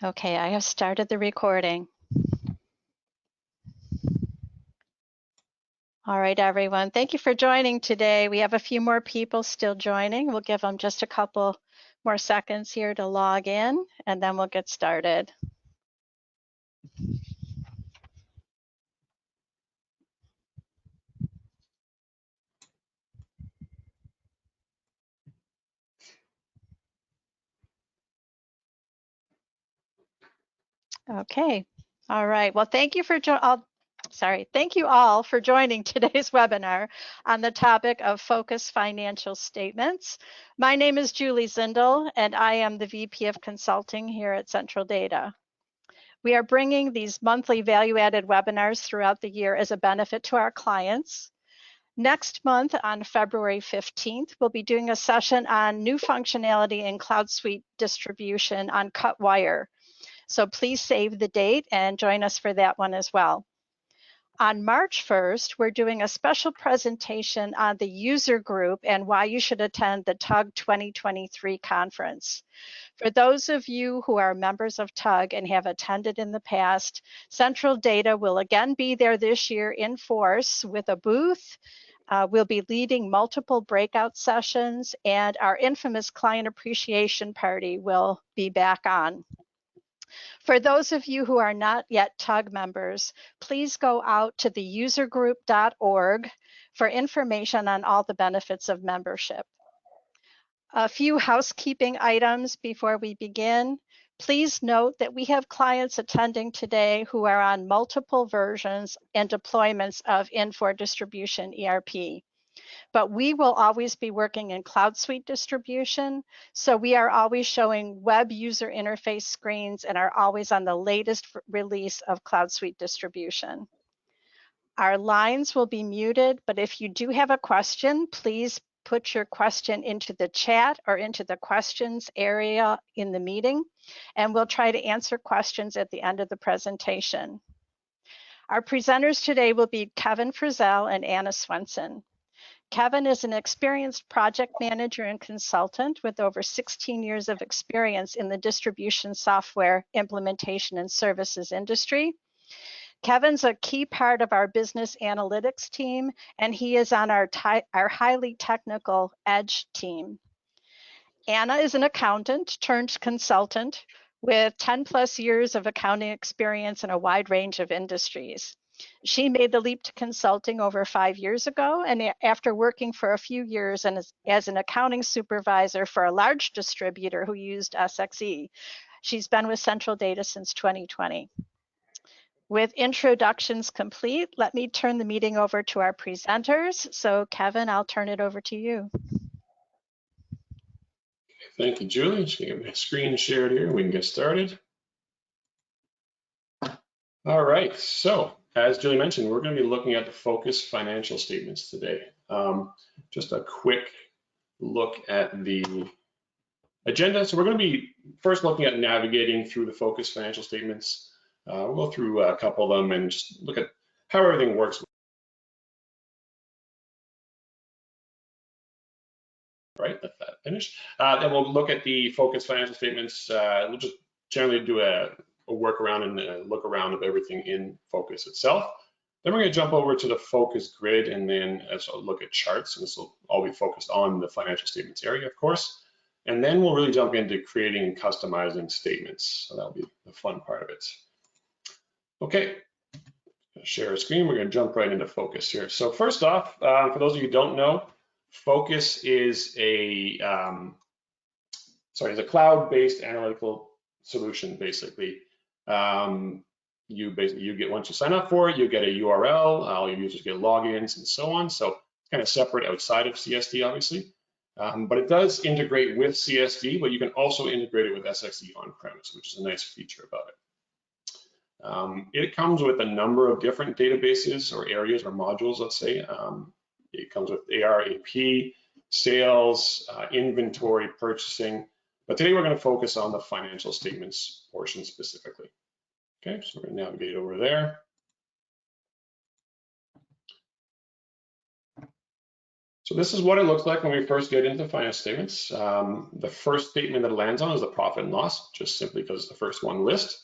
Okay, I have started the recording. All right, everyone. Thank you for joining today. We have a few more people still joining. We'll give them just a couple more seconds here to log in, and then we'll get started. Okay. All right. Well, thank you all for joining today's webinar on the topic of Phocas financial statements. My name is Julie Zindel, and I am the VP of Consulting here at Central Data. We are bringing these monthly value-added webinars throughout the year as a benefit to our clients. Next month on February 15th, we'll be doing a session on new functionality in Cloud Suite distribution on cut wire. So please save the date and join us for that one as well. On March 1st, we're doing a special presentation on the user group and why you should attend the TUG 2023 conference. For those of you who are members of TUG and have attended in the past, Central Data will again be there this year in force with a booth. We'll be leading multiple breakout sessions, and our infamous client appreciation party will be back on. For those of you who are not yet TUG members, please go out to the usergroup.org for information on all the benefits of membership. A few housekeeping items before we begin. Please note that we have clients attending today who are on multiple versions and deployments of Infor Distribution ERP. But we will always be working in Cloud Suite distribution, so we are always showing web user interface screens and are always on the latest release of Cloud Suite distribution. Our lines will be muted, but if you do have a question, please put your question into the chat or into the questions area in the meeting, and we'll try to answer questions at the end of the presentation. Our presenters today will be Kevin Frizzell and Anna Swenson. Kevin is an experienced project manager and consultant with over 16 years of experience in the distribution software implementation and services industry. Kevin's a key part of our business analytics team, and he is on our highly technical Edge team. Anna is an accountant turned consultant with 10+ years of accounting experience in a wide range of industries. She made the leap to consulting over 5 years ago, and after working for a few years and as an accounting supervisor for a large distributor who used SXE, she's been with Central Data since 2020. With introductions complete, let me turn the meeting over to our presenters. So Kevin, I'll turn it over to you. Thank you, Julie. Just gonna get my screen shared here and we can get started. All right, so as Julie mentioned, we're going to be looking at the Phocas financial statements today. Just a quick look at the agenda. So we're going to be first looking at navigating through the Phocas financial statements. We'll go through a couple of them and just look at how everything works. Right, let that finish. Then we'll look at the Phocas financial statements. We'll just generally do a workaround and a look around of everything in Phocas itself. Then we're going to jump over to the Phocas grid and then also look at charts. And this will all be focused on the financial statements area, of course. And then we'll really jump into creating and customizing statements. So that'll be the fun part of it. Okay, share a screen. We're going to jump right into Phocas here. So first off, for those of you who don't know, Phocas is a cloud-based analytical solution, basically. You get, once you sign up for it, you get a URL, all your users get logins and so on. So it's kind of separate outside of CSD, obviously. But it does integrate with CSD, but you can also integrate it with SXE on-premise, which is a nice feature about it. It comes with a number of different databases or areas or modules, let's say. It comes with AR, AP, sales, inventory, purchasing. But today we're going to focus on the financial statements portion specifically. Okay, so we're going to navigate over there. So this is what it looks like when we first get into finance statements. The first statement that it lands on is the profit and loss, just simply because it's the first one list.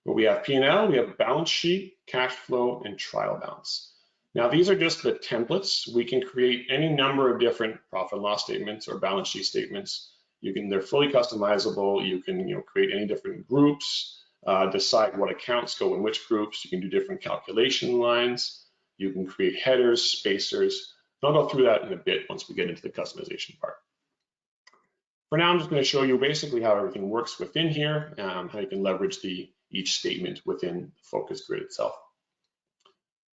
But we have P&L, we have balance sheet, cash flow, and trial balance. Now these are just the templates. We can create any number of different profit and loss statements or balance sheet statements. They're fully customizable. You can create any different groups, decide what accounts go in which groups. You can do different calculation lines. You can create headers, spacers. I'll go through that in a bit once we get into the customization part. For now, I'm just going to show you basically how everything works within here, how you can leverage each statement within the Phocas grid itself.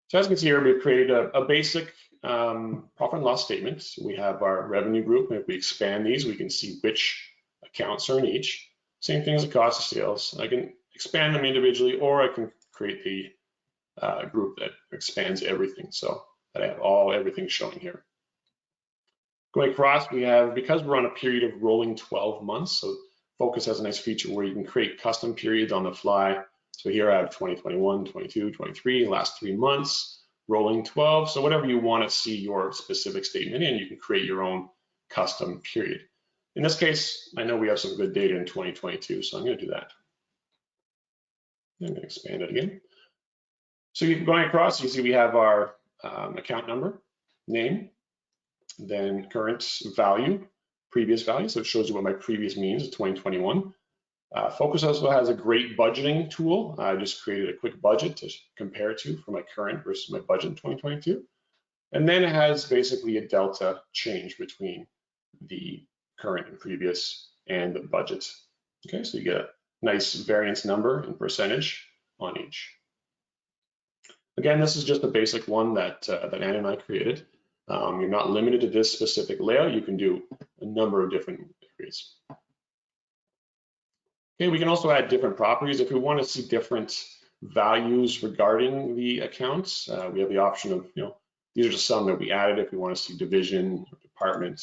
So as you can see here, we've created a basic profit and loss statement. We have our revenue group, and if we expand these, we can see which accounts are in each. Same thing as the cost of sales. I can expand them individually, or I can create the group that expands everything, so that I have everything showing here. Going across, we have, because we're on a period of rolling 12 months, so Phocas has a nice feature where you can create custom periods on the fly. So here I have 2021, 22, 23, last 3 months, rolling 12. So whatever you want to see your specific statement in, you can create your own custom period. In this case, I know we have some good data in 2022, so I'm going to do that. I'm going to expand it again. So going across, you see we have our account number, name, then current value, previous value. So it shows you what my previous means, 2021. Phocas also has a great budgeting tool. I just created a quick budget to compare to for my current versus my budget in 2022. And then it has basically a delta change between the current and previous and the budget. Okay, so you get a nice variance number and percentage on each. Again, this is just a basic one that Anna and I created. You're not limited to this specific layout. You can do a number of different areas. Okay, we can also add different properties. If we want to see different values regarding the accounts, we have the option of, these are just some that we added. If we want to see division or department,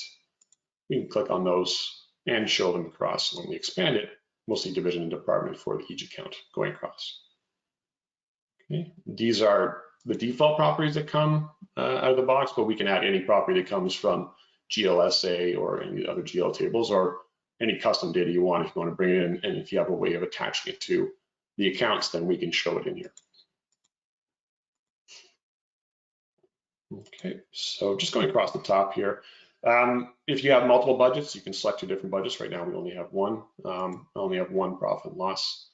we can click on those and show them across. When we expand it, we'll see division and department for each account going across. Okay, these are the default properties that come out of the box, but we can add any property that comes from GLSA or any other GL tables, or any custom data you want if you want to bring it in, and if you have a way of attaching it to the accounts, then we can show it in here. Okay, so just going across the top here, if you have multiple budgets, you can select 2 different budgets. Right now we only have one. I only have one profit and loss.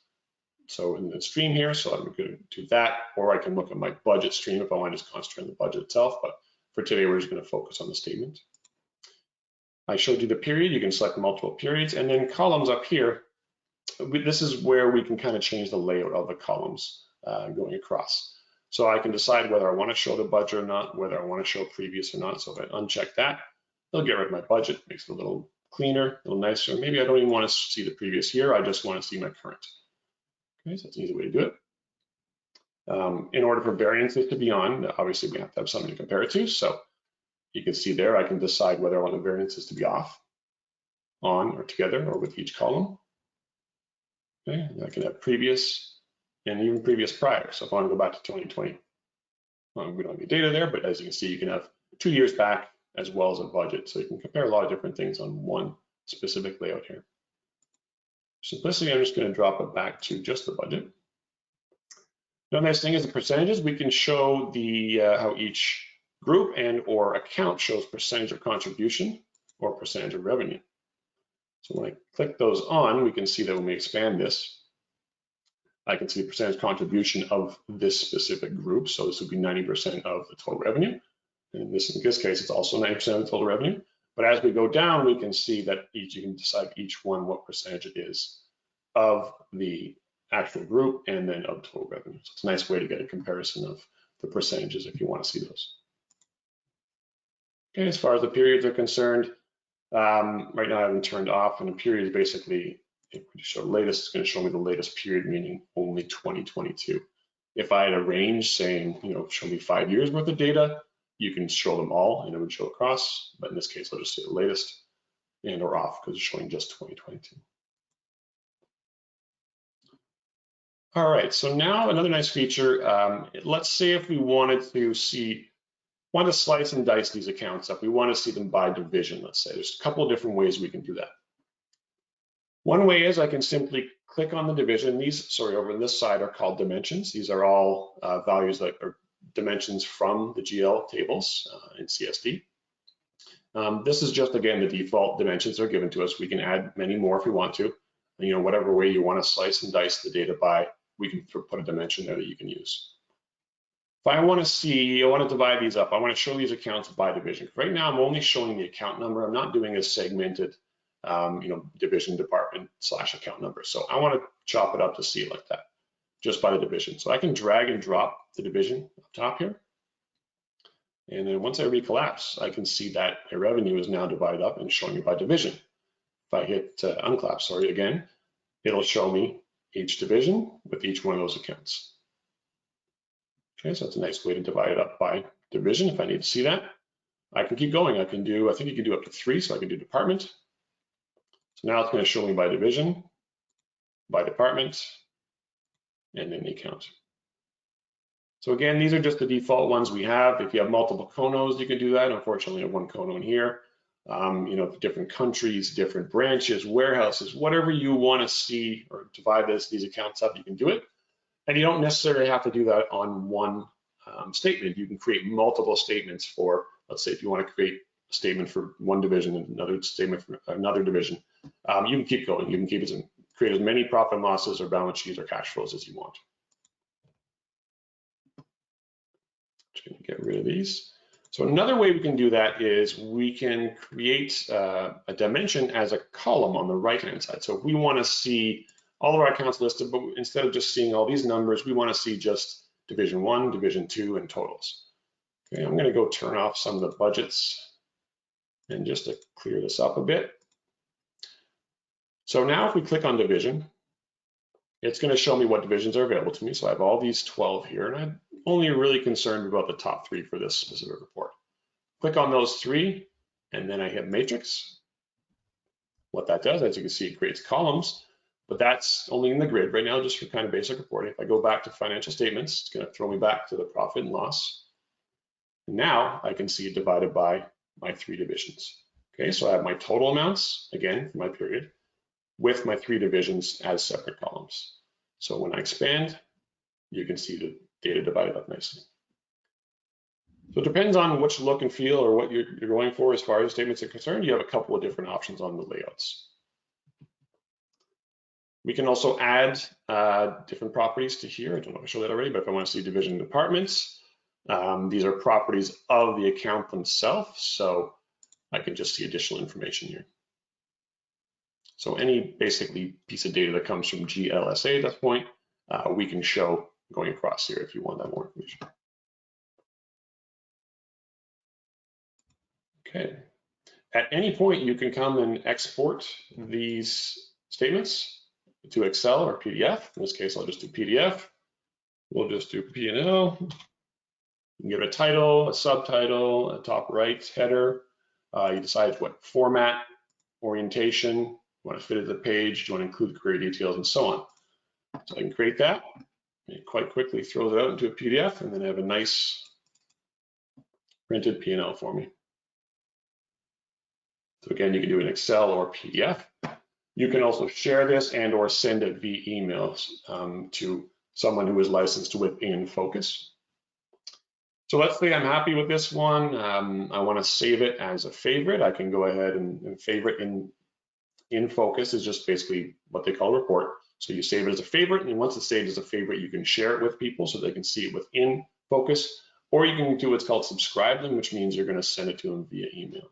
So in the stream here, so I'm going to do that, or I can look at my budget stream if I want to just concentrate on the budget itself. But for today, we're just going to focus on the statement. I showed you the period. You can select multiple periods, and then columns up here. This is where we can kind of change the layout of the columns going across. So I can decide whether I want to show the budget or not, whether I want to show previous or not. So if I uncheck that, it'll get rid of my budget, makes it a little cleaner, a little nicer. Maybe I don't even want to see the previous year. I just want to see my current. Okay, so that's an easy way to do it. In order for variances to be on, obviously we have to have something to compare it to. So you can see there, I can decide whether I want the variances to be off, on, or together, or with each column. Okay, and I can have previous and even previous prior. So if I want to go back to 2020, we don't have any data there, but as you can see, you can have 2 years back as well as a budget. So you can compare a lot of different things on one specific layout here. Simplicity, I'm just going to drop it back to just the budget. The nice thing is the percentages. We can show the how each group and or account shows percentage of contribution or percentage of revenue. So when I click those on, we can see that when we expand this, I can see the percentage contribution of this specific group. So this would be 90% of the total revenue. And in this case, it's also 90% of the total revenue. But as we go down, we can see that you can decide each one what percentage it is of the actual group and then of total revenue. So it's a nice way to get a comparison of the percentages if you want to see those. Okay, as far as the periods are concerned, right now I have them turned off, and the period is basically, if we show latest, it's going to show me the latest period, meaning only 2022. If I had a range saying, show me 5 years worth of data, you can show them all and it would show across. But in this case, I'll just say the latest and or off because it's showing just 2022. All right, so now another nice feature. Let's say if we wanted to see want to slice and dice these accounts up. We want to see them by division, let's say. There's a couple of different ways we can do that. One way is I can simply click on the division. These, sorry, over on this side are called dimensions. These are all values that are dimensions from the GL tables in CSV. This is just, again, the default dimensions are given to us. We can add many more if we want to. You know, whatever way you want to slice and dice the data by, we can put a dimension there that you can use. If I want to see, I want to divide these up. I want to show these accounts by division. Right now, I'm only showing the account number. I'm not doing a segmented, you know, division, department / account number. So I want to chop it up to see it like that, just by the division. So I can drag and drop the division up top here. And then once I recollapse, I can see that my revenue is now divided up and showing me by division. If I hit unclap, sorry, again, it'll show me each division with each one of those accounts. Okay, so that's a nice way to divide it up by division if I need to see that. I can keep going. I can do, I think you can do up to 3, so I can do department. So now it's going to show me by division, by department, and then the account. So again, these are just the default ones we have. If you have multiple conos, you can do that. Unfortunately, I have one cono in here. You know, different countries, different branches, warehouses, whatever you want to see or divide these accounts up, you can do it. And you don't necessarily have to do that on one statement. You can create multiple statements for, let's say, if you want to create a statement for one division and another statement for another division, you can keep going. You can create as many profit and losses or balance sheets or cash flows as you want. Just going to get rid of these. So another way we can do that is we can create a dimension as a column on the right-hand side. So if we want to see all of our accounts listed, but instead of just seeing all these numbers, we want to see just division 1, division 2, and totals. Okay, I'm going to go turn off some of the budgets and just to clear this up a bit. So now if we click on division, it's going to show me what divisions are available to me. So I have all these 12 here, and I'm only really concerned about the top 3 for this specific report. Click on those 3, and then I hit matrix. What that does, as you can see, it creates columns, but that's only in the grid right now, just for kind of basic reporting. If I go back to financial statements, it's going to throw me back to the profit and loss. And now I can see it divided by my 3 divisions. Okay, so I have my total amounts, again, for my period, with my 3 divisions as separate columns. So when I expand, you can see the data divided up nicely. So it depends on which look and feel or what you're going for as far as statements are concerned. You have a couple of different options on the layouts. We can also add different properties to here. I don't know if I showed that already, but if I want to see division departments, these are properties of the account themselves. So I can just see additional information here. So any basically piece of data that comes from GLSA at this point, we can show going across here if you want that more information. Okay. At any point, you can come and export these statements to Excel or PDF. In this case, I'll just do PDF. We'll just do P&L. You can give it a title, a subtitle, a top right header. You decide what format, orientation, you want to fit it to the page, do you want to include the query details, and so on. So I can create that. It quite quickly throws it out into a PDF, and then I have a nice printed P&L for me. So again, you can do an Excel or PDF. You can also share this and or send it via emails to someone who is licensed within Phocas. So let's say I'm happy with this one. I want to save it as a favorite. I can go ahead and favorite in Phocas is just basically what they call a report. So you save it as a favorite, and once it's saved as a favorite, you can share it with people so they can see it within Phocas, or you can do what's called subscribe them, which means you're going to send it to them via email.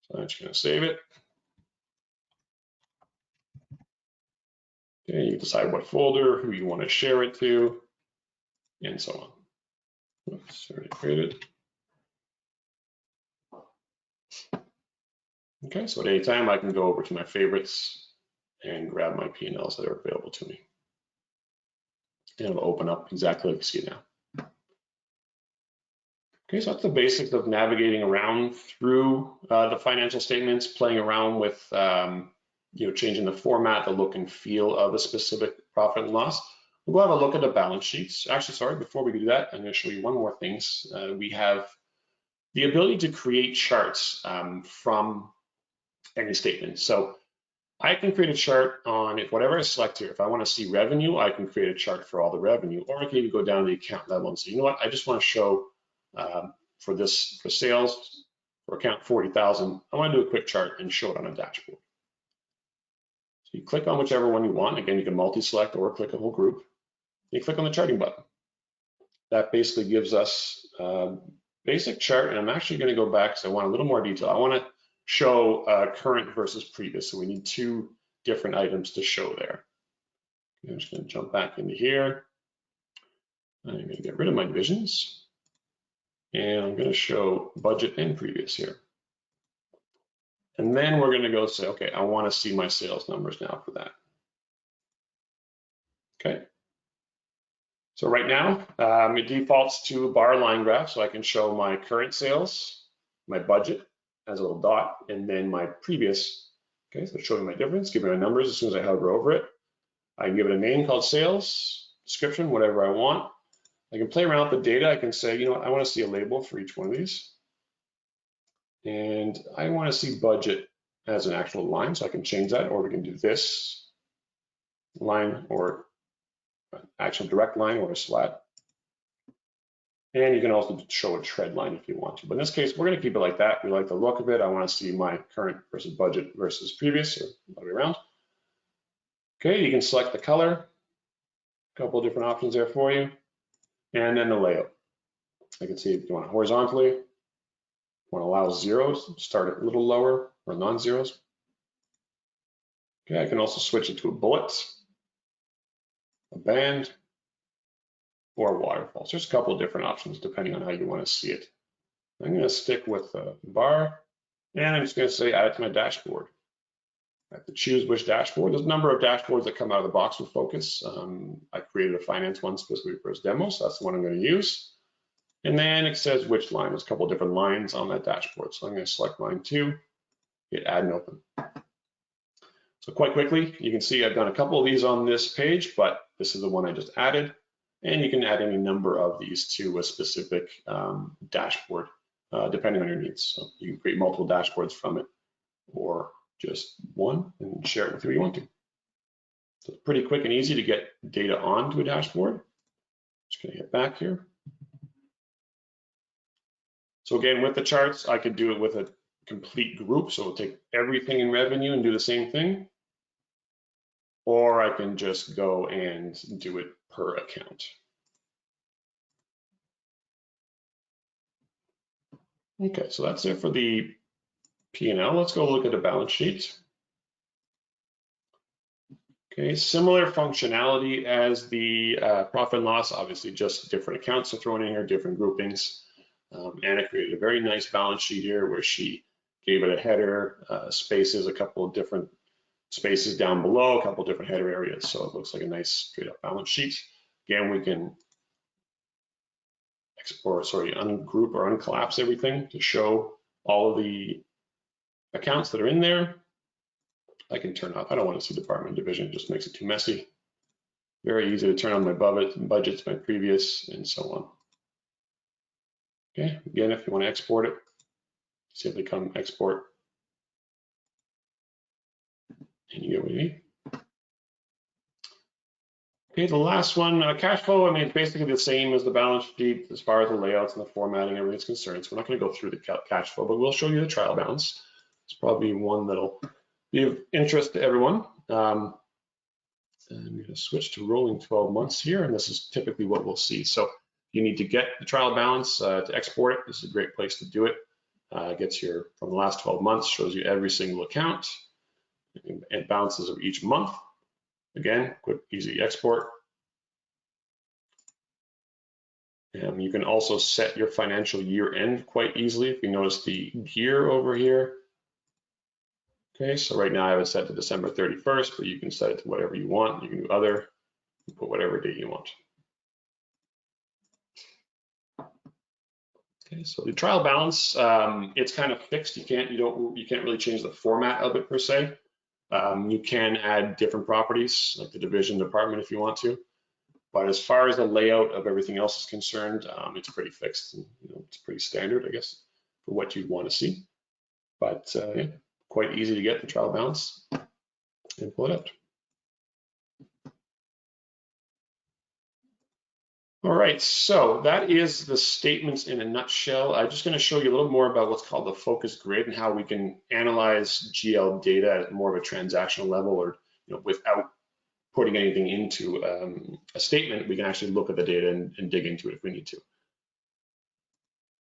So I'm just going to save it. Okay, you decide what folder, who you want to share it to, and so on. Oops, already created. Okay, so at any time I can go over to my favorites and grab my P&Ls that are available to me. And it'll open up exactly like you see it now. Okay, so that's the basics of navigating around through the financial statements, playing around with changing the format, the look and feel of a specific profit and loss. We'll have a look at the balance sheets. Actually, sorry, before we do that, I'm going to show you one more thing. We have the ability to create charts from any statement. So I can create a chart on whatever I select here. If I want to see revenue, I can create a chart for all the revenue, or I can even go down to the account level and say, you know what, I just want to show for sales for account 40,000. I want to do a quick chart and show it on a dashboard. So you click on whichever one you want. Again, you can multi-select or click a whole group. You click on the charting button. That basically gives us a basic chart, and I'm actually going to go back because I want a little more detail. I want to show current versus previous, so we need two different items to show there. I'm just going to jump back into here. I'm going to get rid of my divisions, and I'm going to show budget and previous here. And then we're going to go say, okay, I want to see my sales numbers now for that. Okay. So right now, it defaults to a bar line graph, so I can show my current sales, my budget as a little dot, and then my previous. Okay, so showing my difference, give me my numbers as soon as I hover over it. I can give it a name called sales, description, whatever I want. I can play around with the data. I can say, you know what, I want to see a label for each one of these. And I want to see budget as an actual line, so I can change that, or we can do this line or actual direct line or a slat. And you can also show a trend line if you want to. But in this case, we're going to keep it like that. We like the look of it. I want to see my current versus budget versus previous, or the other way around. Okay, you can select the color. A couple of different options there for you. And then the layout. I can see if you want it horizontally, you want to allow zeros, start it a little lower, or non-zeros. Okay, I can also switch it to a bullet, a band, or waterfall. So there's a couple of different options depending on how you want to see it. I'm going to stick with a bar, and I'm just going to say add it to my dashboard. I have to choose which dashboard. There's a number of dashboards that come out of the box with Phocas. I created a finance one specifically for this demo, so that's the one I'm going to use. And then it says which line. There's a couple of different lines on that dashboard. So I'm going to select line 2, hit add and open. So quite quickly, you can see I've done a couple of these on this page, but this is the one I just added. And you can add any number of these to a specific dashboard, depending on your needs. So you can create multiple dashboards from it, or just one and share it with who you want to. So it's pretty quick and easy to get data onto a dashboard. Just going to hit back here. So again, with the charts, I could do it with a complete group. So it'll take everything in revenue and do the same thing. Or I can just go and do it per account. Okay, so that's it for the P&L. Let's go look at the balance sheet. Okay, similar functionality as the profit and loss, obviously just different accounts are thrown in here, different groupings. Anna created a very nice balance sheet here where she gave it a header, spaces, a couple of different spaces down below, a couple of different header areas. So it looks like a nice straight up balance sheet. Again, we can ungroup or uncollapse everything to show all of the accounts that are in there. I can turn off, I don't want to see department division, it just makes it too messy. Very easy to turn on my budgets, my previous, and so on. Okay, again, if you want to export it, simply come export, and you get what you need. Okay, the last one, cash flow. I mean, it's basically the same as the balance sheet as far as the layouts and the formatting, everything's concerned. So we're not going to go through the cash flow, but we'll show you the trial balance. It's probably one that'll be of interest to everyone. I'm going to switch to rolling 12 months here, and this is typically what we'll see. So you need to get the trial balance to export it. This is a great place to do it. It gets your from the last 12 months, shows you every single account and balances of each month. Again, quick, easy export. You can also set your financial year end quite easily. If you notice the year over here. Okay, so right now I have it set to December 31st, but you can set it to whatever you want. You can do other, you put whatever date you want. Okay, so the trial balance, it's kind of fixed. You can't really change the format of it per se. You can add different properties like the division department if you want to. But as far as the layout of everything else is concerned, it's pretty fixed. And, it's pretty standard, I guess. for what you'd want to see. But yeah, quite easy to get the trial balance and pull it out. All right, so that is the statements in a nutshell. I'm just going to show you a little more about what's called the Phocas grid and how we can analyze GL data at more of a transactional level, or without putting anything into a statement. We can actually look at the data and dig into it if we need to.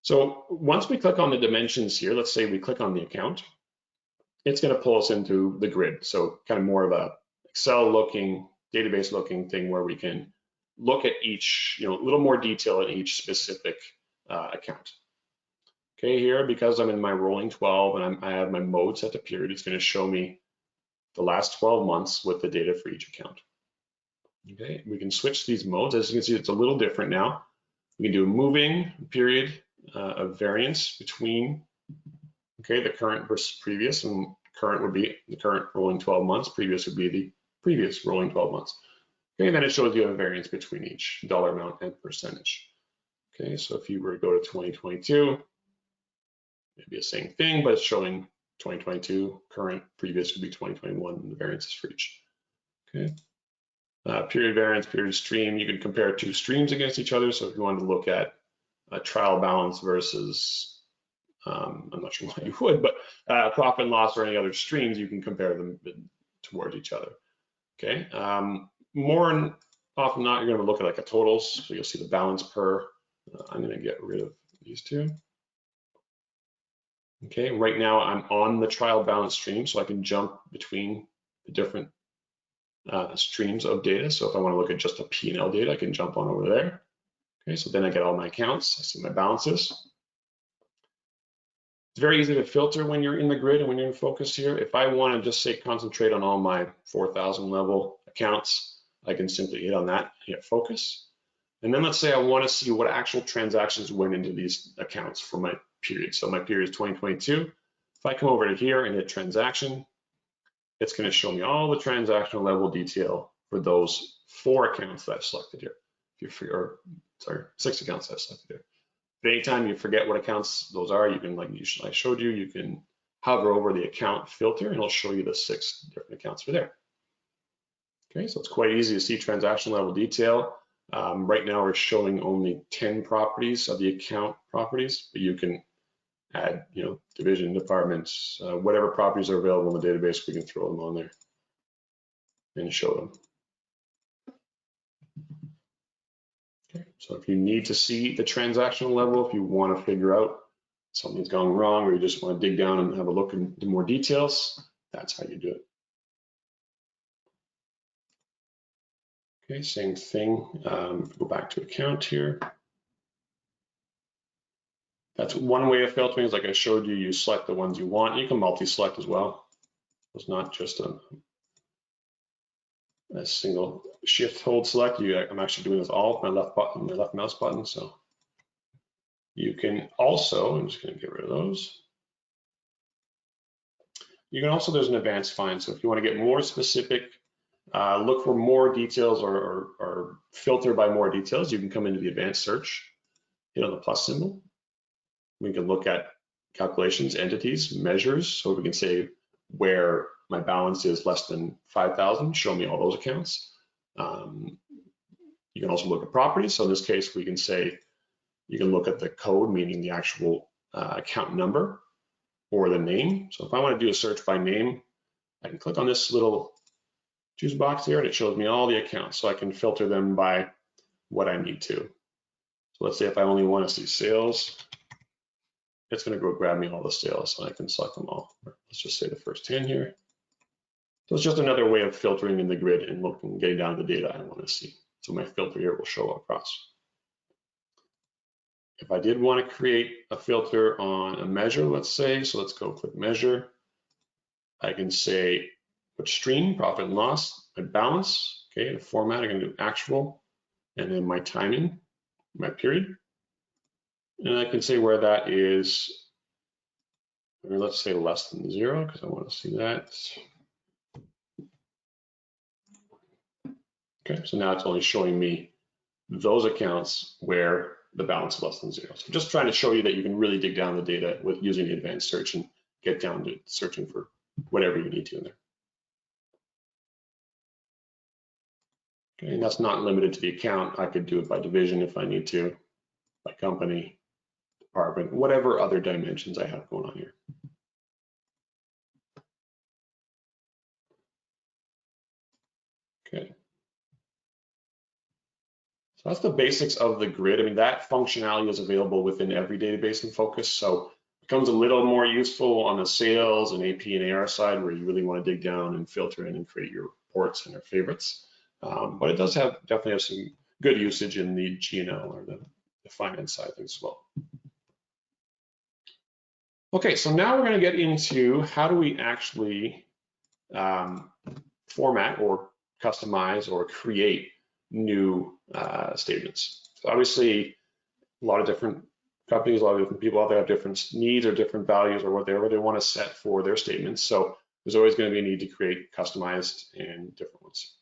So once we click on the dimensions here, let's say we click on the account, it's going to pull us into the grid. So kind of more of a Excel looking, database looking thing where we can look at each, a little more detail in each specific account. Okay, here, because I'm in my rolling 12 and I have my mode set to period, it's going to show me the last 12 months with the data for each account. Okay, we can switch these modes. As you can see, it's a little different now. We can do a moving period of variance between, okay, the current versus previous, and current would be the current rolling 12 months, previous would be the previous rolling 12 months. Okay, and then it shows you a variance between each dollar amount and percentage. Okay, so if you were to go to 2022, it'd be the same thing, but it's showing 2022, current, previous would be 2021, and the variances for each. Okay, period variance, period stream, you can compare two streams against each other. So if you wanted to look at a trial balance versus, I'm not sure why you would, but profit and loss or any other streams, you can compare them towards each other. Okay, more often than not, you're going to look at like a totals. So you'll see the balance per. I'm going to get rid of these two. Okay, right now I'm on the trial balance stream, so I can jump between the different streams of data. So if I want to look at just a P&L data, I can jump on over there. Okay, so then I get all my accounts. I see my balances. It's very easy to filter when you're in the grid and when you're in Phocas here. If I want to just say concentrate on all my 4,000 level accounts, I can simply hit on that, hit Phocas. And then let's say I want to see what actual transactions went into these accounts for my period. So my period is 2022. If I come over to here and hit transaction, it's going to show me all the transactional level detail for those 4 accounts that I've selected here. Or sorry, 6 accounts that I've selected here. But anytime you forget what accounts those are, you can, like I showed you, you can hover over the account filter and it'll show you the 6 different accounts for there. Okay, so it's quite easy to see transaction level detail. Right now we're showing only 10 properties of the account properties, but you can add, division, departments, whatever properties are available in the database, we can throw them on there and show them. Okay, so if you need to see the transactional level, if you want to figure out something's gone wrong, or you just want to dig down and have a look into more details, that's how you do it. Okay, same thing. Go back to account here. That's one way of filtering, is like I showed you, you select the ones you want. You can multi-select as well. It's not just a single shift hold select. I'm actually doing this all with my left button, my left mouse button. So you can also, I'm just going to get rid of those. You can also, there's an advanced find. So if you want to get more specific, look for more details or filter by more details, you can come into the advanced search, hit on the plus symbol. We can look at calculations, entities, measures. So we can say where my balance is less than 5,000, show me all those accounts. You can also look at properties. So in this case, we can say, you can look at the code, meaning the actual account number or the name. So if I want to do a search by name, I can click on this little choose box here and it shows me all the accounts. So I can filter them by what I need to. So let's say if I only want to see sales, it's going to go grab me all the sales and I can select them all. Let's just say the first 10 here. So it's just another way of filtering in the grid and looking, getting down to the data I want to see. So my filter here will show across. If I did want to create a filter on a measure, let's say, so let's go click measure. I can say which stream, profit and loss, my balance, okay, the format, I'm going to do actual, and then my timing, my period. And I can say where that is, or let's say less than 0, because I want to see that. Okay, so now it's only showing me those accounts where the balance is less than 0. So just trying to show you that you can really dig down the data with using the advanced search and get down to searching for whatever you need to in there. Okay, and that's not limited to the account. I could do it by division if I need to, by company, department, whatever other dimensions I have going on here. Okay. So that's the basics of the grid. I mean, that functionality is available within every database in Phocas. So it becomes a little more useful on the sales and AP and AR side where you really want to dig down and filter in and create your reports and your favorites. But it does definitely have some good usage in the G&L or the finance side as well. Okay, so now we're going to get into how do we actually format or customize or create new statements. So obviously, a lot of different companies, a lot of different people out there have different needs or different values or whatever they want to set for their statements. So there's always going to be a need to create customized and different ones.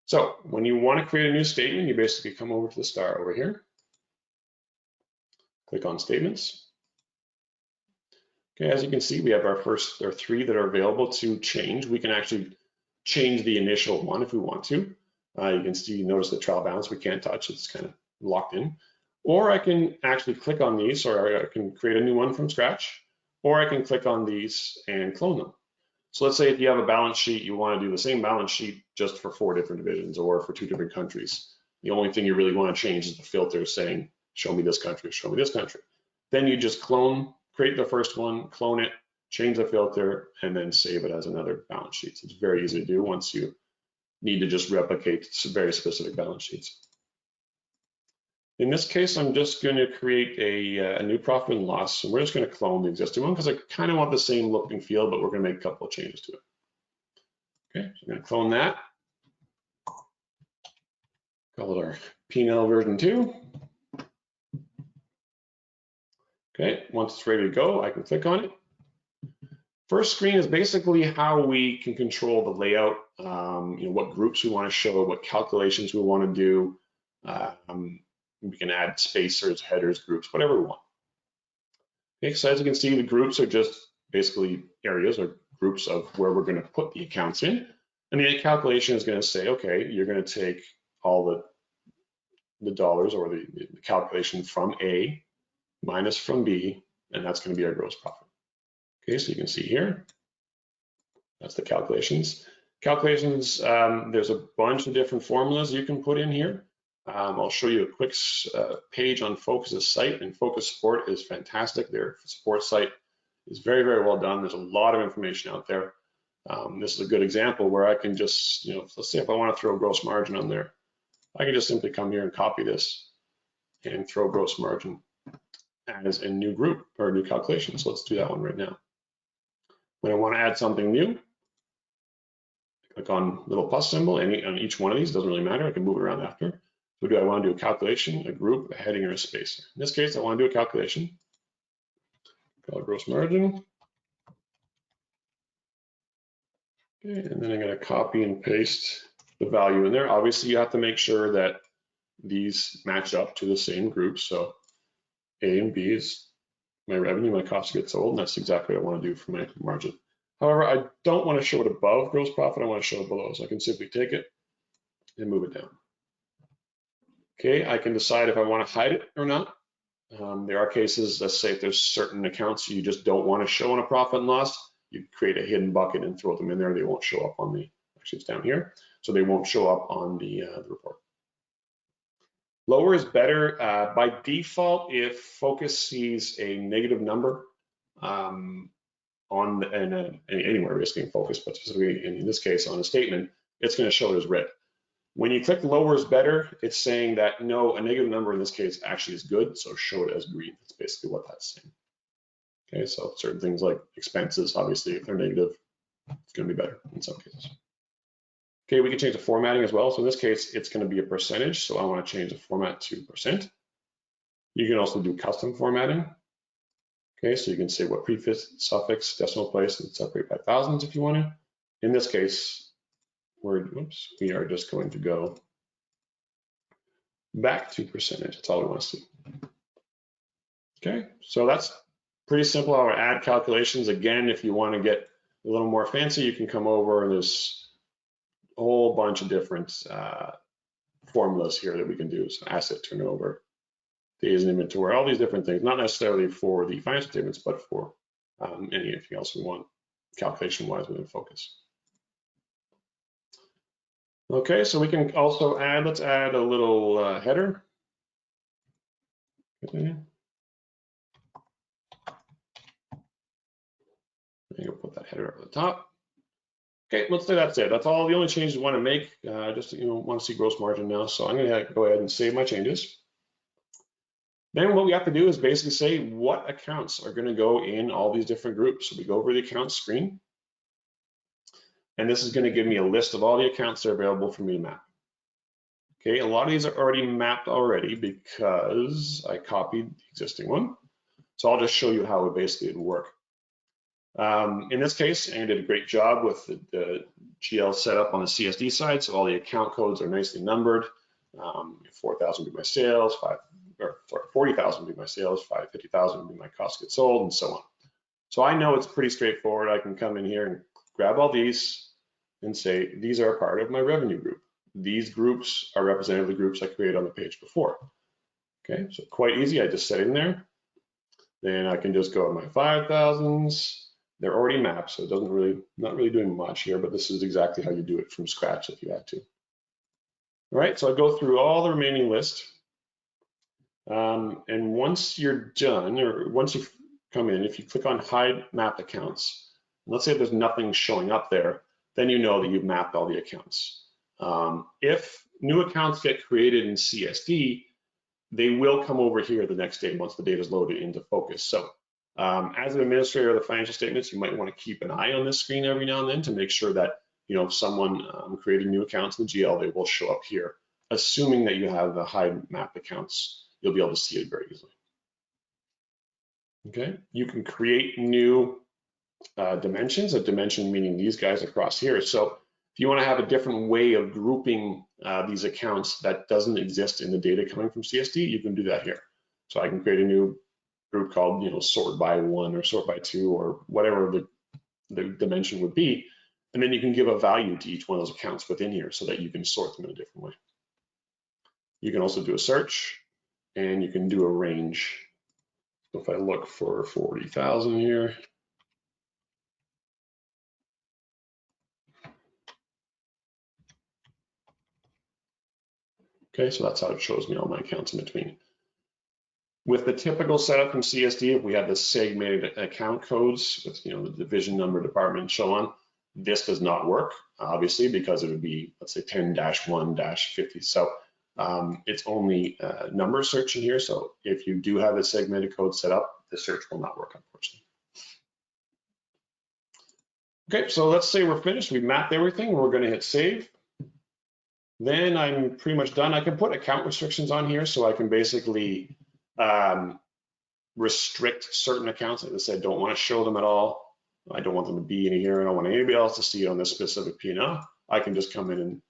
So when you want to create a new statement, you basically come over to the star over here, click on statements. Okay, as you can see, we have our first, there are 3 that are available to change. We can actually change the initial one if we want to. You can see, notice the trial balance we can't touch, it's kind of locked in. Or I can actually click on these, or I can create a new one from scratch, or I can click on these and clone them. So let's say if you have a balance sheet, you want to do the same balance sheet just for 4 different divisions or for 2 different countries. The only thing you really want to change is the filter saying, show me this country, show me this country. Then you just create the first one, clone it, change the filter, and then save it as another balance sheet. So it's very easy to do once you need to just replicate very specific balance sheets. In this case, I'm just going to create a new profit and loss, and we're just going to clone the existing one because I kind of want the same look and feel, but we're going to make a couple of changes to it. Okay, so I'm going to clone that. Call it our P&L version 2. Okay, once it's ready to go, I can click on it. First screen is basically how we can control the layout, what groups we want to show, what calculations we want to do. We can add spacers, headers, groups, whatever we want. Okay, so as you can see, the groups are just basically areas or groups of where we're going to put the accounts in. And the calculation is going to say, okay, you're going to take all the dollars or the calculation from A minus from B, and that's going to be our gross profit. Okay, so you can see here, that's the calculations. Calculations, there's a bunch of different formulas you can put in here. I'll show you a quick page on Phocas' site, and Phocas support is fantastic. Their support site is very, very well done. There's a lot of information out there. This is a good example where I can just, let's say if I want to throw gross margin on there, I can just simply come here and copy this and throw gross margin as a new group or a new calculation. So let's do that one right now. When I want to add something new, click on little plus symbol on each one of these, doesn't really matter. I can move it around after. So do I want to do a calculation, a group, a heading, or a spacer? In this case, I want to do a calculation. Call it gross margin. Okay, and then I'm going to copy and paste the value in there. Obviously, you have to make sure that these match up to the same group. So A and B is my revenue, my cost of goods sold, and that's exactly what I want to do for my margin. However, I don't want to show it above gross profit. I want to show it below. So I can simply take it and move it down. Okay, I can decide if I want to hide it or not. There are cases, let's say if there's certain accounts you just don't want to show in a profit and loss, you create a hidden bucket and throw them in there. They won't show up on actually it's down here, so they won't show up on the report. Lower is better. By default, if Phocas sees a negative number anywhere basically in Phocas, but specifically in this case on a statement, it's going to show it as red. When you click lower is better, it's saying that no, a negative number in this case actually is good, so show it as green. That's basically what that's saying. Okay, so certain things like expenses, obviously, if they're negative, it's going to be better in some cases. Okay, we can change the formatting as well. So in this case, it's going to be a percentage, so I want to change the format to %. You can also do custom formatting. Okay, so you can say what prefix, suffix, decimal place, and separate by thousands if you want to. In this case, we are just going to go back to percentage. That's all we want to see. Okay, so that's pretty simple how to add calculations. Again, if you want to get a little more fancy, you can come over and there's a whole bunch of different formulas here that we can do. So asset turnover, days in inventory, all these different things, not necessarily for the financial statements, but for anything else we want calculation-wise within Phocas. Okay, so we can also add, let's add a little header. Okay. I'm gonna put that header up at the top. Okay, let's say that's it. That's all the only changes we want to make. Just want to see gross margin now. So I'm going to go ahead and save my changes. Then what we have to do is basically say what accounts are going to go in all these different groups. So we go over the accounts screen, and this is going to give me a list of all the accounts that are available for me to map. Okay, a lot of these are already mapped already because I copied the existing one. So I'll just show you how it basically would work. In this case, Anne did a great job with the GL setup on the CSD side. So all the account codes are nicely numbered. 4,000 would be my sales, 40,000 would be my sales, 50,000 would be my cost of goods sold, and so on. So I know it's pretty straightforward. I can come in here and grab all these and say, these are a part of my revenue group. These groups are representative of the groups I created on the page before. Okay, so quite easy. I just set in there. Then I can just go to my 5,000s. They're already mapped, so it doesn't really, not really doing much here, but this is exactly how you do it from scratch if you had to. All right, so I go through all the remaining list. And once you're done, or once you come in, if you click on hide mapped accounts, let's say there's nothing showing up there, then you know that you've mapped all the accounts. If new accounts get created in CSD, they will come over here the next day once the data is loaded into Phocas. So as an administrator of the financial statements, you might want to keep an eye on this screen every now and then to make sure that, if someone creating new accounts in the GL, they will show up here. Assuming that you have the hide mapped accounts, you'll be able to see it very easily. Okay, you can create new dimensions, a dimension meaning these guys across here. So if you want to have a different way of grouping these accounts that doesn't exist in the data coming from CSD, you can do that here. So I can create a new group called, sort by 1 or sort by 2 or whatever the dimension would be. And then you can give a value to each one of those accounts within here so that you can sort them in a different way. You can also do a search and you can do a range. So if I look for 40,000 here, okay, so that's how it shows me all my accounts in between. With the typical setup from CSD, if we have the segmented account codes with the division number, department, and so on, this does not work, obviously, because it would be, let's say, 10-1-50. So it's only number search in here. So if you do have a segmented code set up, the search will not work, unfortunately. Okay, so let's say we're finished. We mapped everything. We're going to hit save. Then I'm pretty much done. I can put account restrictions on here, so I can basically restrict certain accounts. Like I said, don't want to show them at all. I don't want them to be in here. I don't want anybody else to see it on this specific P&L. I can just come in and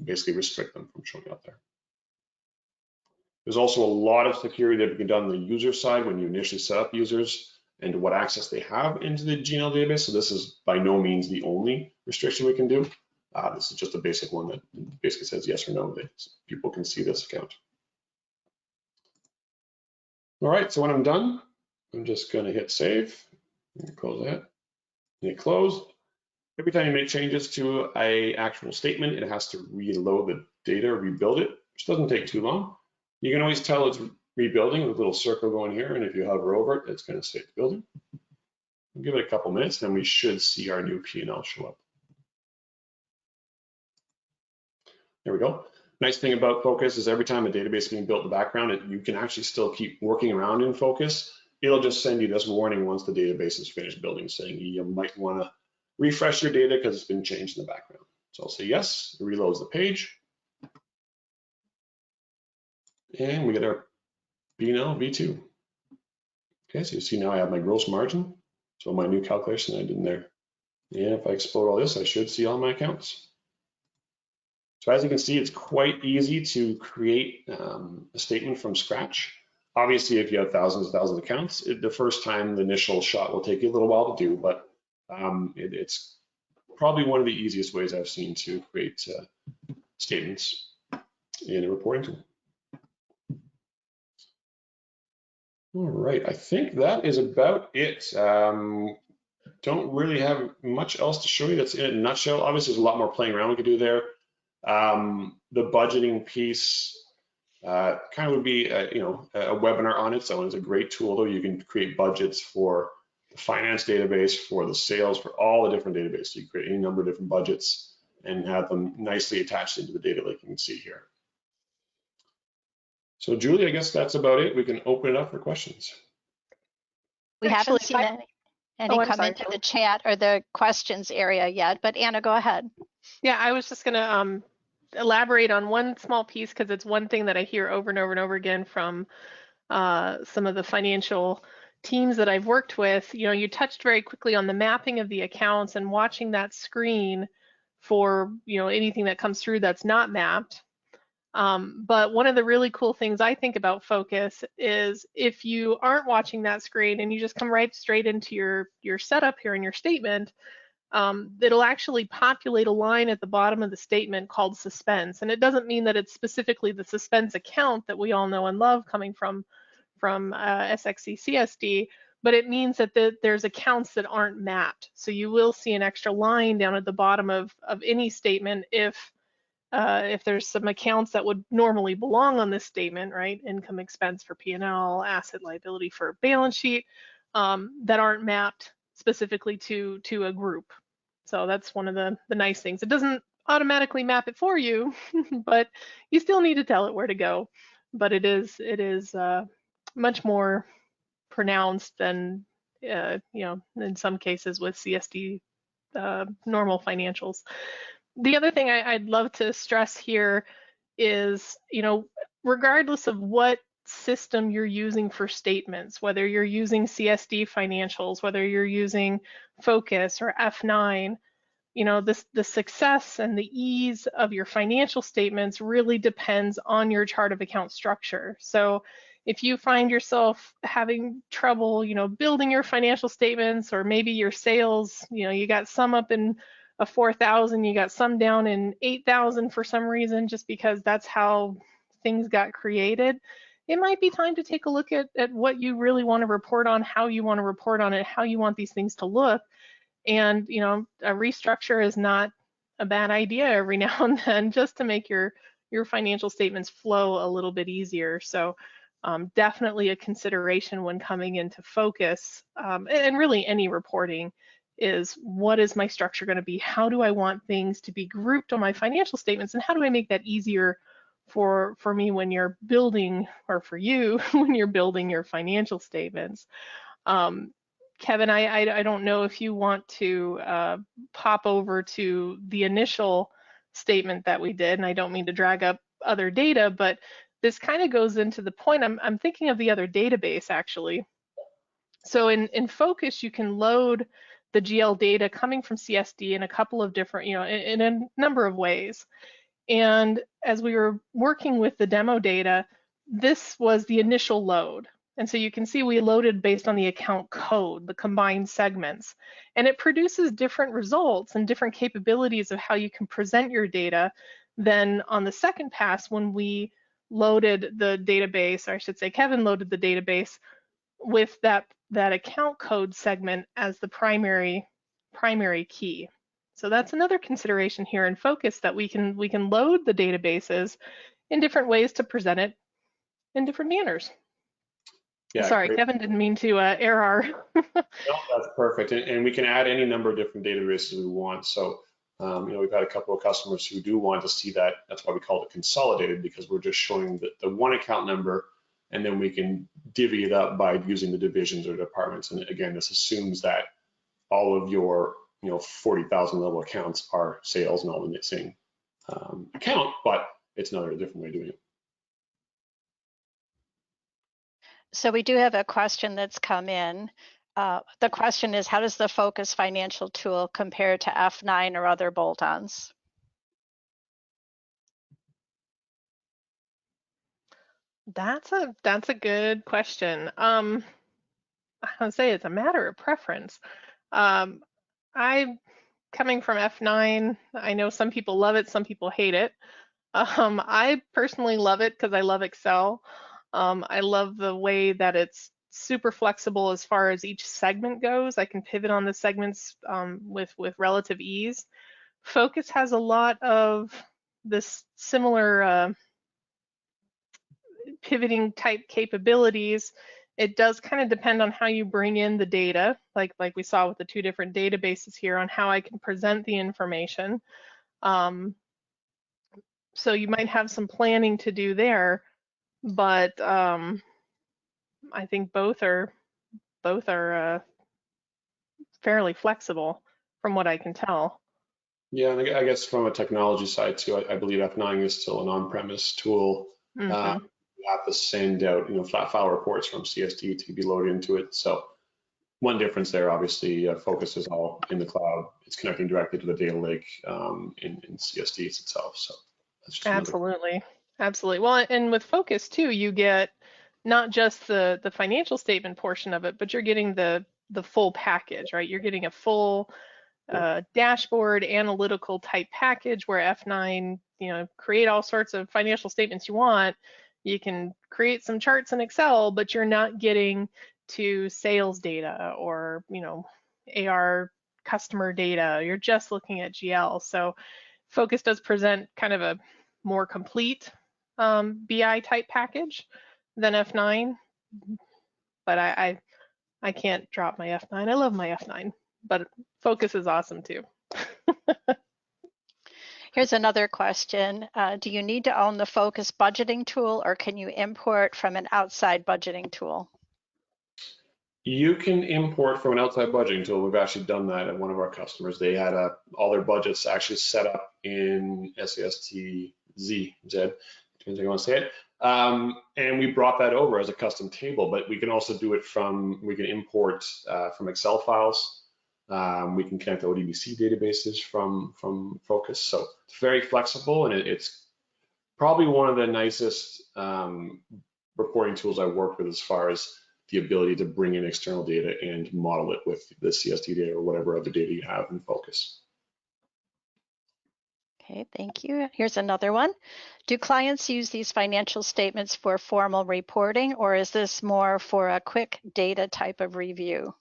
basically restrict them from showing up there. There's also a lot of security that can be done on the user side when you initially set up users and what access they have into the GNL database. So this is by no means the only restriction we can do. This is just a basic one that basically says yes or no, that people can see this account. All right, so when I'm done, I'm just going to hit save. Close that. Hit close. Every time you make changes to an actual statement, it has to reload the data, rebuild it, which doesn't take too long. You can always tell it's rebuilding with a little circle going here, and if you hover over it, it's going to say it's building. We'll give it a couple minutes, then we should see our new P&L show up. There we go. Nice thing about Phocas is every time a database is being built in the background, you can actually still keep working around in Phocas. It'll just send you this warning once the database is finished building, saying you might want to refresh your data because it's been changed in the background. So I'll say yes, it reloads the page. And we get our P&L V2. Okay, so you see now I have my gross margin. So my new calculation I did in there. And if I explode all this, I should see all my accounts. So as you can see, it's quite easy to create a statement from scratch. Obviously, if you have thousands and thousands of accounts, the first time, the initial shot will take you a little while to do, but it's probably one of the easiest ways I've seen to create statements in a reporting tool. All right, I think that is about it. Don't really have much else to show you. That's in a nutshell. Obviously, there's a lot more playing around we could do there. The budgeting piece kind of would be, a webinar on its own. It's a great tool, though. You can create budgets for the finance database, for the sales, for all the different databases. You create any number of different budgets and have them nicely attached into the data lake you can see here. So Julie, I guess that's about it. We can open it up for questions. We haven't seen any I'm come sorry, into the chat or the questions area yet, but Anna, go ahead. Yeah, I was just going to elaborate on one small piece because it's one thing that I hear over and over and over again from some of the financial teams that I've worked with. You know, you touched very quickly on the mapping of the accounts and watching that screen for, anything that comes through that's not mapped. But one of the really cool things I think about Phocas is if you aren't watching that screen and you just come right straight into your setup here in your statement, it'll actually populate a line at the bottom of the statement called suspense. And it doesn't mean that it's specifically the suspense account that we all know and love coming from SXC CSD, but it means that there's accounts that aren't mapped. So you will see an extra line down at the bottom of any statement if there's some accounts that would normally belong on this statement, right? Income expense for P&L, asset liability for a balance sheet, that aren't mapped specifically to a group. So that's one of the nice things. It doesn't automatically map it for you, but you still need to tell it where to go. But it is much more pronounced than in some cases with CSD normal financials. The other thing I'd love to stress here is, regardless of what system you're using for statements, whether you're using CSD financials, whether you're using Phocas or F9, the success and the ease of your financial statements really depends on your chart of account structure. So if you find yourself having trouble, building your financial statements, or maybe your sales, you got some up in a 4,000, you got some down in 8,000 for some reason, just because that's how things got created, it might be time to take a look at what you really want to report on, how you want to report on it, how you want these things to look. And, a restructure is not a bad idea every now and then, just to make your financial statements flow a little bit easier. So definitely a consideration when coming into Phocas, and really any reporting, is what is my structure going to be? How do I want things to be grouped on my financial statements? And how do I make that easier for me when you're building, or for you when you're building your financial statements? Kevin, I don't know if you want to pop over to the initial statement that we did, and I don't mean to drag up other data, but this kind of goes into the point. I'm thinking of the other database, actually. So in Phocas, you can load the GL data coming from CSD in a couple of different, in a number of ways. And as we were working with the demo data, this was the initial load. And so you can see we loaded based on the account code, the combined segments, and it produces different results and different capabilities of how you can present your data than on the second pass when we loaded the database, or I should say Kevin loaded the database with that account code segment as the primary key. So that's another consideration here in Phocas, that we can load the databases in different ways to present it in different manners. Yeah, sorry, great. Kevin didn't mean to air our. No, that's perfect. And we can add any number of different databases we want. So, we've had a couple of customers who do want to see that. That's why we call it consolidated, because we're just showing the one account number, and then we can divvy it up by using the divisions or departments. And again, this assumes that all of your 40,000 level accounts are sales and all in the same account, but it's another different way of doing it. So we do have a question that's come in. The question is, how does the Phocas financial tool compare to F9 or other bolt-ons? That's a good question. I would say it's a matter of preference. Um, I coming from F9, I know some people love it, some people hate it. I personally love it because I love Excel. I love the way that it's super flexible as far as each segment goes. I can pivot on the segments with relative ease. Phocas has a lot of this similar pivoting type capabilities. It does kind of depend on how you bring in the data, like we saw with the two different databases here, on how I can present the information. So you might have some planning to do there, but I think both are fairly flexible from what I can tell. Yeah, and I guess from a technology side too, I believe F9 is still an on-premise tool. Mm-hmm. You have to send out, flat file reports from CSD to be loaded into it. So one difference there, obviously, Phocas is all in the cloud. It's connecting directly to the data lake in CSD itself. So that's just another. Absolutely. Absolutely. Well, and with Phocas too, you get not just the financial statement portion of it, but you're getting the full package, right? You're getting a full dashboard analytical type package where F9, create all sorts of financial statements you want. You can create some charts in Excel, but you're not getting to sales data or, AR customer data. You're just looking at GL. So Phocas does present kind of a more complete BI type package than F9, but I can't drop my F9. I love my F9, but Phocas is awesome too. Here's another question. Do you need to own the Phocas budgeting tool, or can you import from an outside budgeting tool? You can import from an outside budgeting tool. We've actually done that at one of our customers. They had all their budgets actually set up in SAST Z, depends how you want to say it. And we brought that over as a custom table, but we can also do it we can import from Excel files. We can connect to ODBC databases from Phocas. So it's very flexible, and it's probably one of the nicest reporting tools I've worked with as far as the ability to bring in external data and model it with the CSD data or whatever other data you have in Phocas. Okay, thank you. Here's another one. Do clients use these financial statements for formal reporting, or is this more for a quick data type of review?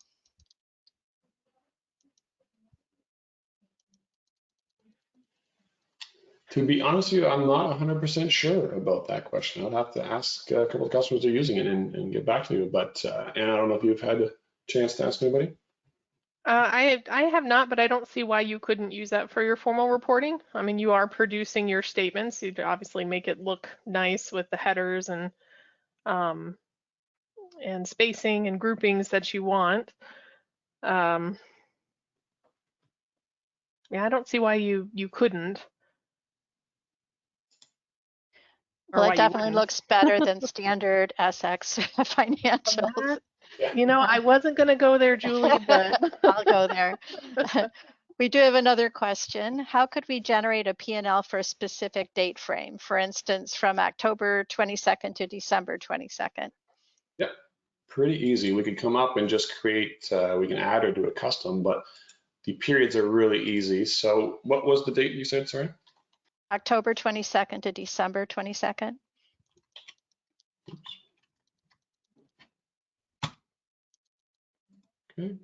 To be honest with you, I'm not 100% sure about that question. I'd have to ask a couple of customers who are using it and get back to you. But Anna, I don't know if you've had a chance to ask anybody. I have not, but I don't see why you couldn't use that for your formal reporting. I mean, you are producing your statements. You'd obviously make it look nice with the headers and spacing and groupings that you want. Yeah, I don't see why you couldn't. Well, it definitely looks better than standard SX financials. I wasn't going to go there, Julie, but I'll go there. We do have another question. How could we generate a P&L for a specific date frame? For instance, from October 22nd to December 22nd. Yep, pretty easy. We could come up and just create, we can add or do a custom, but the periods are really easy. So what was the date you said, sorry? October 22nd to December 22nd. Okay.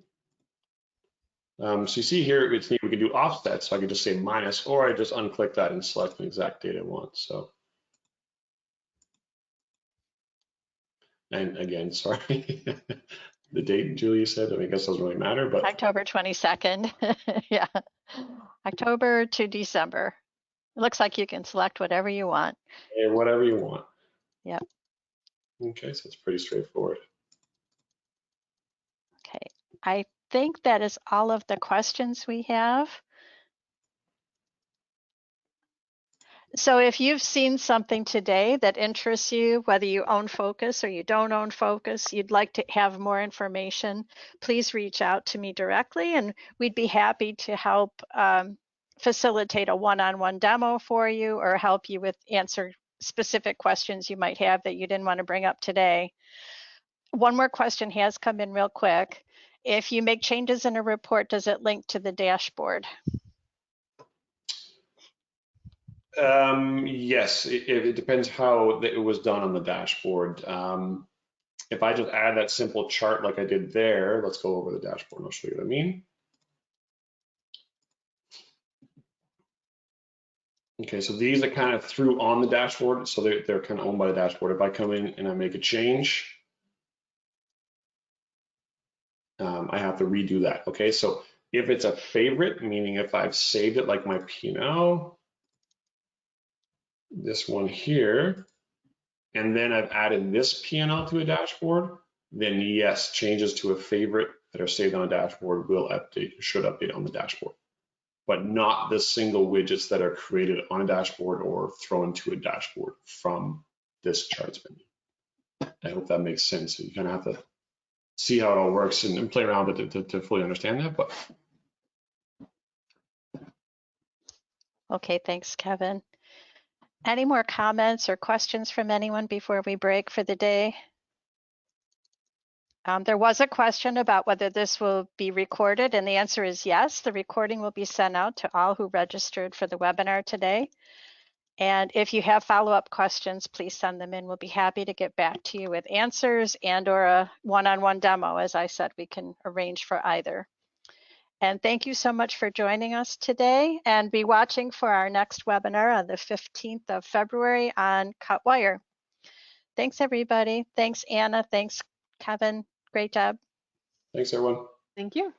So you see here, it's neat. We can do offset. So I can just say minus, or I just unclick that and select the exact date I want. So, and again, sorry, the date Julie said, I guess doesn't really matter, but October 22nd. Yeah, October to December. It looks like you can select whatever you want. Yeah, whatever you want. Yep. Okay, so it's pretty straightforward. Okay, I think that is all of the questions we have. So if you've seen something today that interests you, whether you own Phocas or you don't own Phocas, you'd like to have more information, please reach out to me directly, and we'd be happy to help facilitate a one-on-one demo for you or help you with answer specific questions you might have that you didn't want to bring up today. One more question has come in real quick. If you make changes in a report, does it link to the dashboard? Yes, it depends how it was done on the dashboard. If I just add that simple chart like I did there, let's go over the dashboard and I'll show you what I mean. Okay, so these are kind of through on the dashboard, so they're kind of owned by the dashboard. If I come in and I make a change, I have to redo that. Okay, so if it's a favorite, meaning if I've saved it like my P&L, this one here, and then I've added this P&L to a dashboard, then yes, changes to a favorite that are saved on a dashboard will update, should update on the dashboard, but not the single widgets that are created on a dashboard or thrown to a dashboard from this charts menu. I hope that makes sense. So you kind of have to see how it all works and play around with it to fully understand that. But Okay, thanks, Kevin. Any more comments or questions from anyone before we break for the day? There was a question about whether this will be recorded, and the answer is yes. The recording will be sent out to all who registered for the webinar today. And if you have follow-up questions, please send them in. We'll be happy to get back to you with answers and or a one-on-one demo. As I said, we can arrange for either. And thank you so much for joining us today, and be watching for our next webinar on the 15th of February on Cut Wire. Thanks, everybody. Thanks, Anna. Thanks, Kevin. Great job. thanks, everyone. Thank you.